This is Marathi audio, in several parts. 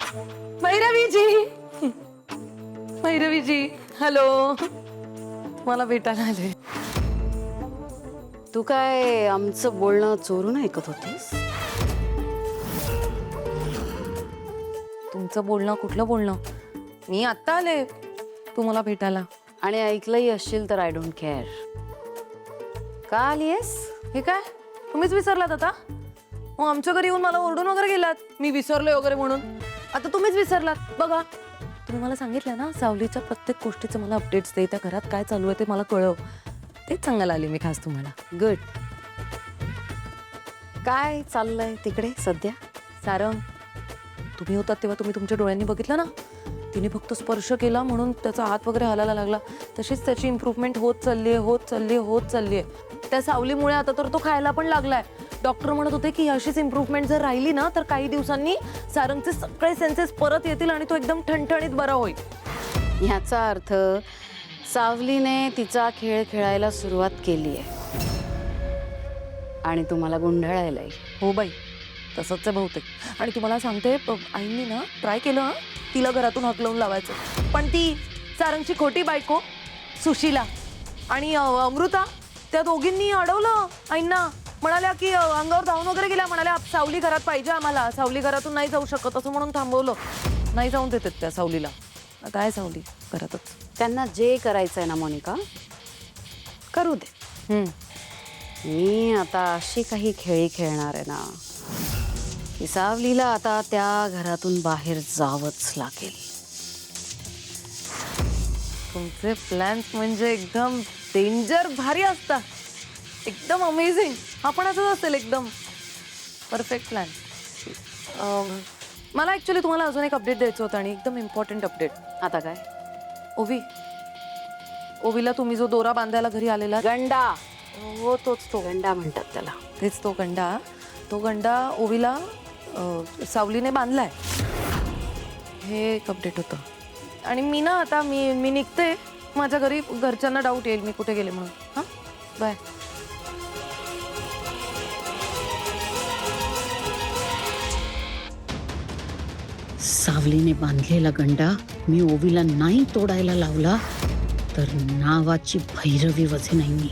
भैरवीजी, भैरवीजी, हॅलो. मला भेटायला आले. तू काय आमचं बोलणं चोरून ऐकत होतीस? तुमचं बोलणं कुठलं बोलणं? मी आत्ता आले तुम्हाला भेटायला. आणि ऐकलंही असशील तर आय डोंट केअर. का आलीयस? हे काय तुम्हीच विसरलात आता? मग आमच्या घरी येऊन मला ओरडून वगैरे गेलात मी विसरलोय वगैरे म्हणून. आता तुम्हीच विसरलात. बघा तुम्ही मला सांगितलं ना सावलीच्या प्रत्येक गोष्टीचं मला अपडेट्स दे, त्या घरात काय चालू आहे ते मला कळव. तेच सांगायला आले मी खास तुम्हाला. गुड. काय चाललंय तिकडे सध्या? सारंग तुम्ही होतात तेव्हा तुम्ही तुमच्या डोळ्यांनी बघितलं ना, तिने फक्त स्पर्श केला म्हणून त्याचा हात वगैरे हलायला लागला. तशीच त्याची इम्प्रूव्हमेंट होत चालली आहे. त्या सावलीमुळे आता तर तो खायला पण लागलाय. डॉक्टर म्हणत होते की अशीच इम्प्रूव्हमेंट जर राहिली ना तर काही दिवसांनी सारंगचे सगळे सेन्सेस परत येतील आणि तो एकदम ठणठणीत बरा होईल. ह्याचा अर्थ सावलीने तिचा खेळ खेळायला सुरुवात केली आहे आणि तुम्हाला गुंढाळायलाय. हो बाई तसंच आहे बहुतेक. आणि तुम्हाला सांगते आईंनी ना ट्राय केलं तिला घरातून हकलवून लावायचं, पण ती सारंगची खोटी बायको सुशीला आणि अमृता त्या दोघींनी अडवलं आईंना. म्हणाल्या की अंगावर धावून वगैरे गेल्या. म्हणाल्या सावली घरात पाहिजे आम्हाला, सावली घरातून नाही जाऊ शकत असं म्हणून थांबवलं. नाही जाऊन देतात त्या सावलीला. आता आहे सावली घरातच. त्यांना जे करायचंय ना मोनिका करू दे. मी आता अशी काही खेळी खेळणार आहे ना की सावलीला आता त्या घरातून बाहेर जावंच लागेल. तुमचे प्लॅन्स म्हणजे एकदम डेंजर भारी असतात. एकदम अमेझिंग. आपण असंच असेल एकदम परफेक्ट प्लॅन. मला ॲक्च्युली तुम्हाला अजून एक अपडेट द्यायचं होतं आणि एकदम इम्पॉर्टंट अपडेट. आता काय? ओवीला तुम्ही जो दोरा बांधायला घरी आलेला गंडा. हो तोच तो गंडा म्हणतात त्याला. तेच तो गंडा ओवीला सावलीने बांधलाय. हे एक अपडेट होतं. आणि मी ना आता मी निघते माझ्या घरी. घरच्यांना डाऊट येईल मी कुठे गेले म्हणून. हां बाय. सावलीने बांधलेला गंडा मी ओवीला नाही तोडायला लावला तर नावाची भैरवी वजे नाही मी.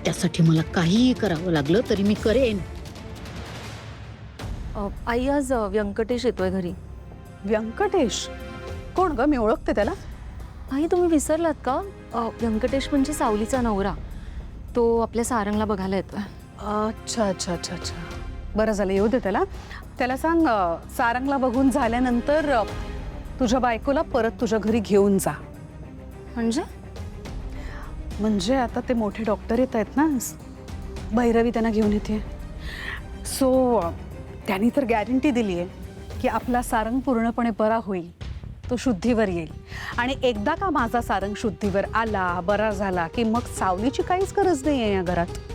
त्यासाठी मला काहीही करावं लागलं तरी मी करेन. आई आज व्यंकटेश येतोय घरी. व्यंकटेश कोण ग? मी ओळखते त्याला. आई तुम्ही विसरलात का? व्यंकटेश म्हणजे सावलीचा नवरा. तो आपल्या सारंगला बघायला येतोय. अच्छा अच्छा अच्छा अच्छा. बरं झालं येऊ दे त्याला. त्याला सांग सारंगला बघून झाल्यानंतर तुझ्या बायकोला परत तुझ्या घरी घेऊन जा. म्हणजे आता ते मोठे डॉक्टर येत आहेत ना, भैरवी त्यांना घेऊन येते. सो त्यांनी तर गॅरंटी दिली आहे की आपला सारंग पूर्णपणे बरा होईल, तो शुद्धीवर येईल. आणि एकदा का माझा सारंग शुद्धीवर आला, बरा झाला की मग सावलीची काहीच गरज नाही आहे या घरात.